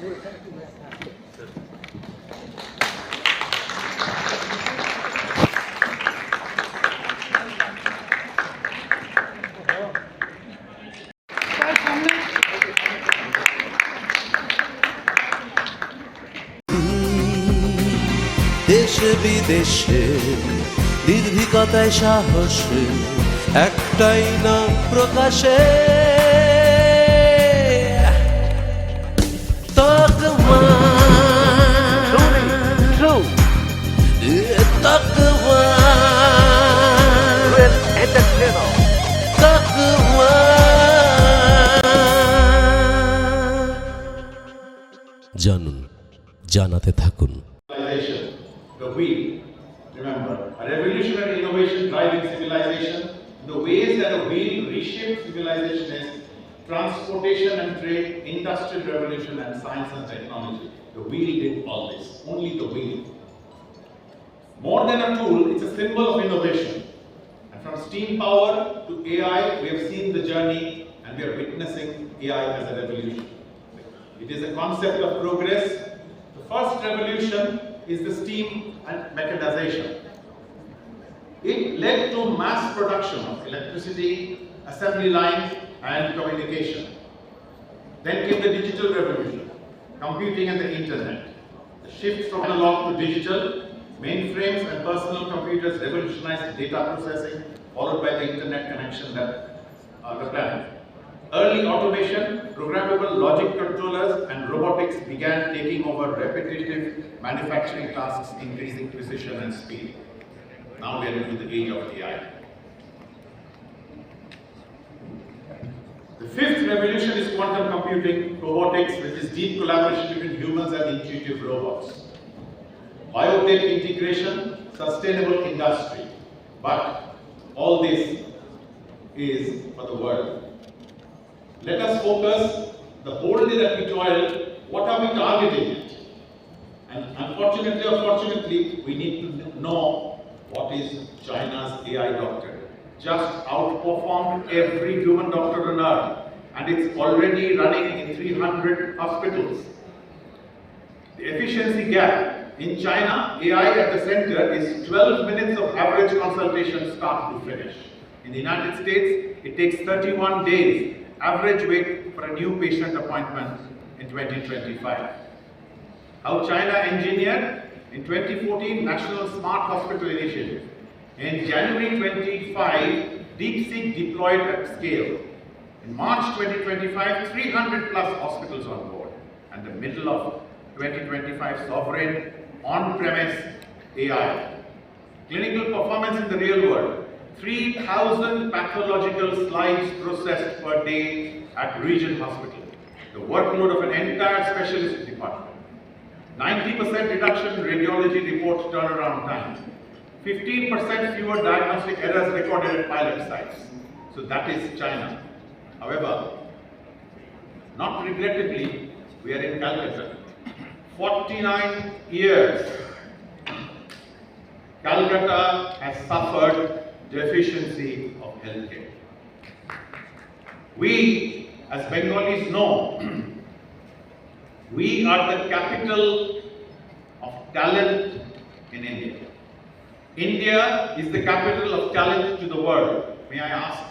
দেশে বিদেশে নির্ভীকতায় সাহসে একটাই নাম প্রকাশে তাকমা তাকমা তাকমা জানুন জানাতে থাকুন। The wheel, remember, a revolutionary innovation driving civilization. The ways that a wheel reshaped civilization is transportation and trade, industrial revolution and science and technology. The wheel did all this, only the wheel. More than a tool, it's a symbol of innovation. And from steam power to AI, we have seen the journey and we are witnessing AI as a revolution. It is a concept of progress. The first revolution is the steam and mechanization. It led to mass production of electricity, assembly lines and communication. Then came the digital revolution, computing and the internet. The shift from analog to digital, mainframes and personal computers revolutionized data processing, followed by the internet connection that the planet. Early automation, programmable logic controllers and robotics began taking over repetitive manufacturing tasks, increasing precision and speed. Now we are into the age of AI. The fifth revolution is quantum computing, robotics, which is deep collaboration between humans and intuitive robots. Biotech integration, sustainable industry. But all this is for the world. Let us focus the whole day that we toil, what are we targeting at? And unfortunately or fortunately, we need to know what is China's AI doctor. Just outperformed every human doctor on earth, and it's already running in 300 hospitals. The efficiency gap in China, AI at the center is 12 minutes of average consultation start to finish. In the United States, it takes 31 days. Average wait for a new patient appointment in 2025. How China engineered in 2014 National Smart Hospital Initiative. In January 25, DeepSeek deployed at scale. In March 2025, 300 plus hospitals on board. And the middle of 2025, sovereign on-premise AI. Clinical performance in the real world. 3,000 pathological slides processed per day at Region Hospital. The workload of an entire specialist department. 90% reduction in radiology report turnaround time. 15% fewer diagnostic errors recorded at pilot sites. So that is China. However, not regrettably, we are in Calcutta. 49 years, Calcutta has suffered deficiency of healthcare. We, as Bengalis, know we are the capital of talent in India. India is the capital of talent to the world. May I ask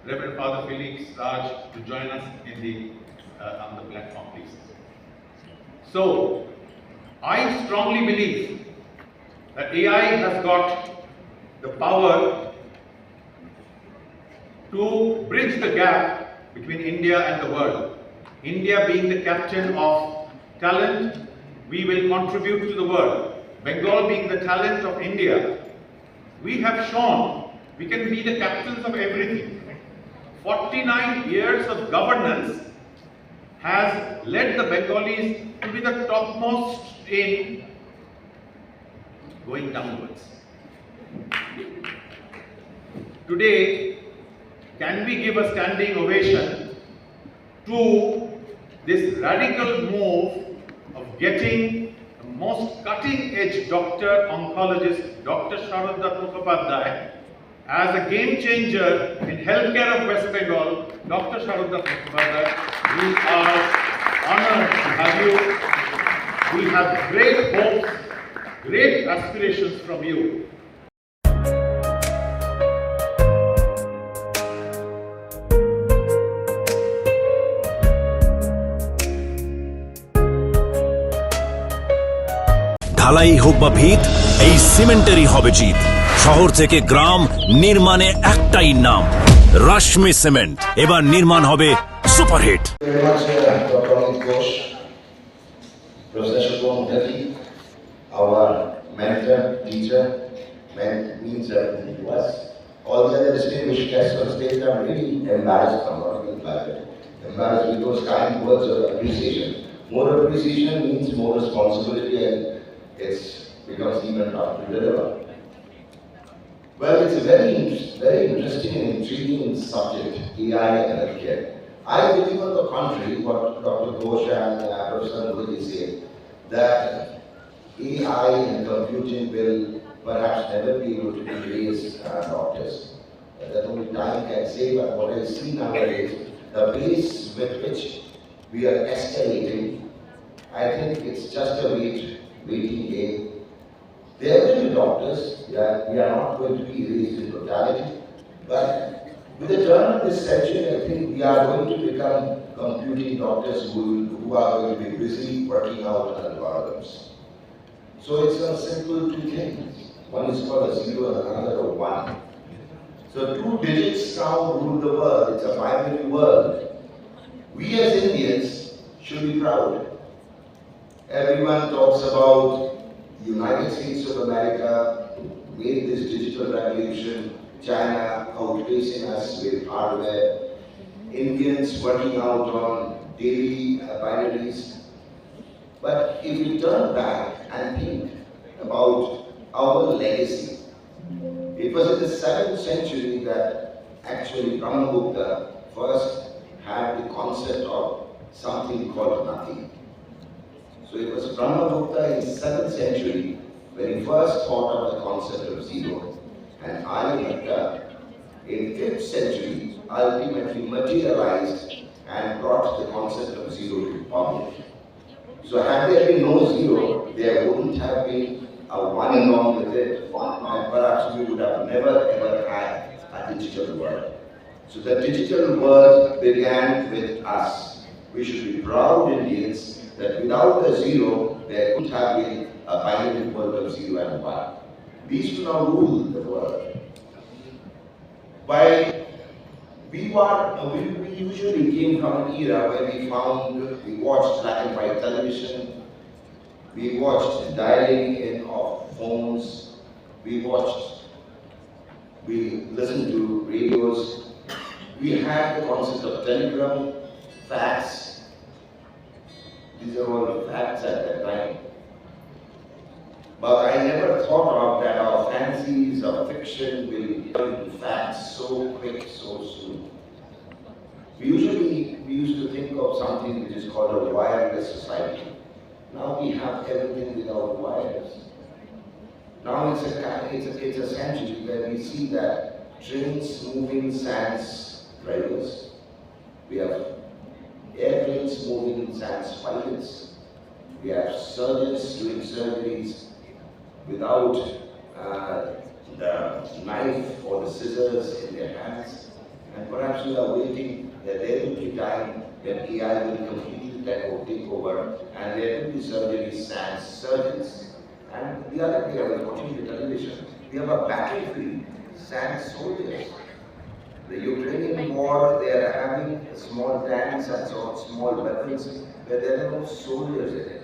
Reverend Father Felix Raj to join us in on the platform, please. So, I strongly believe that AI has got the power to bridge the gap between India and the world. India being the captain of talent, we will contribute to the world. Bengal being the talent of India, we have shown we can be the captains of everything. 49 years of governance has led the Bengalis to be the topmost in going downwards. Today, can we give a standing ovation to this radical move of getting the most cutting-edge doctor, oncologist, Dr. Sharadwat Mukhopadhyay, as a game changer in healthcare of West Bengal. Dr. Sharadwat Mukhopadhyay, we are honored to have you. We have great hopes, great aspirations from you. ঢালাই হোক বা ভিত, এই সিমেন্টেরই হবে জিত। শহর থেকে গ্রাম নির্মাণে একটাই নাম, রাশমি সিমেন্ট। এবার নির্মাণ হবে superhit. Professor Mukhopadhyay, our mentor, teacher, means everything to us. All the other distinguished guests on stage, I'm really embarrassed. I'm not even flattered. Embarrassed with those kind words of appreciation. More appreciation means more responsibility, and it becomes even tougher to deliver. Well, it's a very interesting and intriguing subject, AI and healthcare. I believe, on the contrary, what Dr. Ghosh and Professor Mukhopadhyay said, that AI and computing will perhaps never be able to replace doctors. That only time can say, but what I see nowadays, the pace with which we are escalating, I think it's just a waiting game. There will be doctors, we are not going to be raised in totality, but with the turn of this century, I think we are going to become computing doctors who are going to be busy working out algorithms. So it's a simple two things. One is called a 0 and another a 1. So 2 digits now rule the world. It's a binary world. We as Indians should be proud. Everyone talks about the United States of America made this digital revolution, China outpacing us with hardware, Indians working out on daily binaries. But if we turn back and think about our legacy, it was in the 7th century that actually Brahmagupta first had the concept of something called nothing. So it was Brahmagupta in the 7th century when he first thought of the concept of zero. And IIMS in 5th century ultimately materialized and brought the concept of zero to public. So had there been no zero, there wouldn't have been a 1 along with it, and perhaps we would have never ever had a digital world. So the digital world began with us. We should be proud Indians that without the zero, there couldn't have been a binary world of 0 and 1. These will now rule the world. We usually came from an era where we watched black and white television, we watched dialing in of phones, we listened to radios, we had the concept of telegram, fax. These are all facts at that time. But I never thought of that our fancies of fiction will turn to facts so quick, so soon. We used to think of something which is called a wireless society. Now we have everything without wires. Now it's a century where we see that trains moving sans drivers. We have airplanes moving sans pilots. We have surgeons doing surgeries without the knife or the scissors in their hands. And perhaps we are waiting that there will be time when AI will completely take over and there will be surgeries sans surgeons. And the other day I was watching the television, we have a battlefield sans soldiers. The Ukrainian war, they are having small tanks and small weapons where there are no soldiers in it.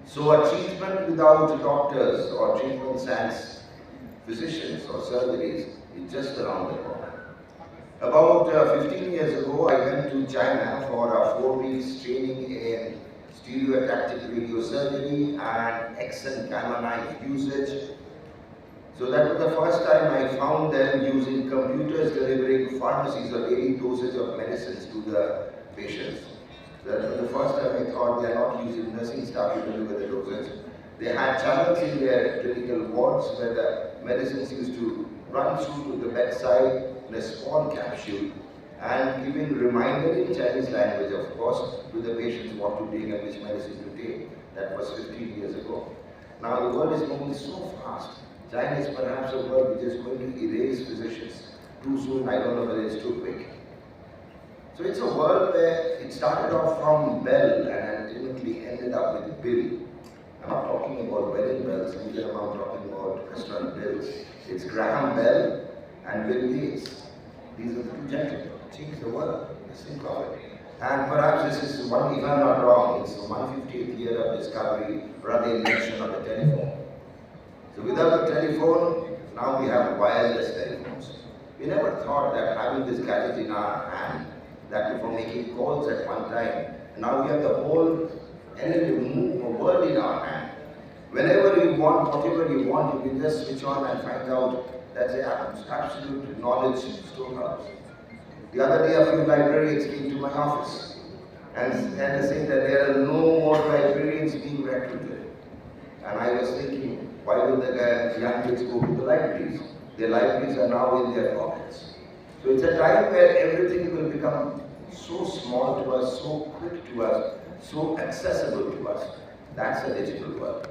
So a treatment without doctors or treatment sans physicians or surgeries is just around the corner. About 15 years ago, I went to China for a 4-week training in stereotactic radiosurgery and X and gamma knife usage. So that was the first time I found them using computers delivering pharmacies or daily dosage of medicines to the patients. That was the first time I thought they are not using nursing staff to deliver the dosage. They had channels in their clinical wards where the medicines used to run through to the bedside in a small capsule and giving reminder in Chinese language, of course, to the patients what to take and which medicine to take. That was 15 years ago. Now the world is moving so fast. China is perhaps a world which is going to erase physicians too soon. I don't know whether it's too quick. So it's a world where it started off from bell and ultimately ended up with bill. I'm not talking about wedding bells, neither am I talking about restaurant bills. It's Graham Bell and Bill Gates. These are the two gentlemen who changed the world. Just think of it. And perhaps this is one, if I'm not wrong, it's the 150th year of discovery, or the invention of the telephone. So without the telephone, now we have wireless telephones. We never thought that having this gadget in our hand, that for making calls at one time, and now we have the whole world in our hand. Whenever you want, whatever you want, you can just switch on and find out. That's absolute knowledge storehouse. The other day, a few librarians came to my office and saying that there are no more librarians being recruited. And I was thinking, why would the young kids go to the libraries? Their libraries are now in their pockets. So it's a time where everything will become so small to us, so quick to us, so accessible to us. That's a digital world.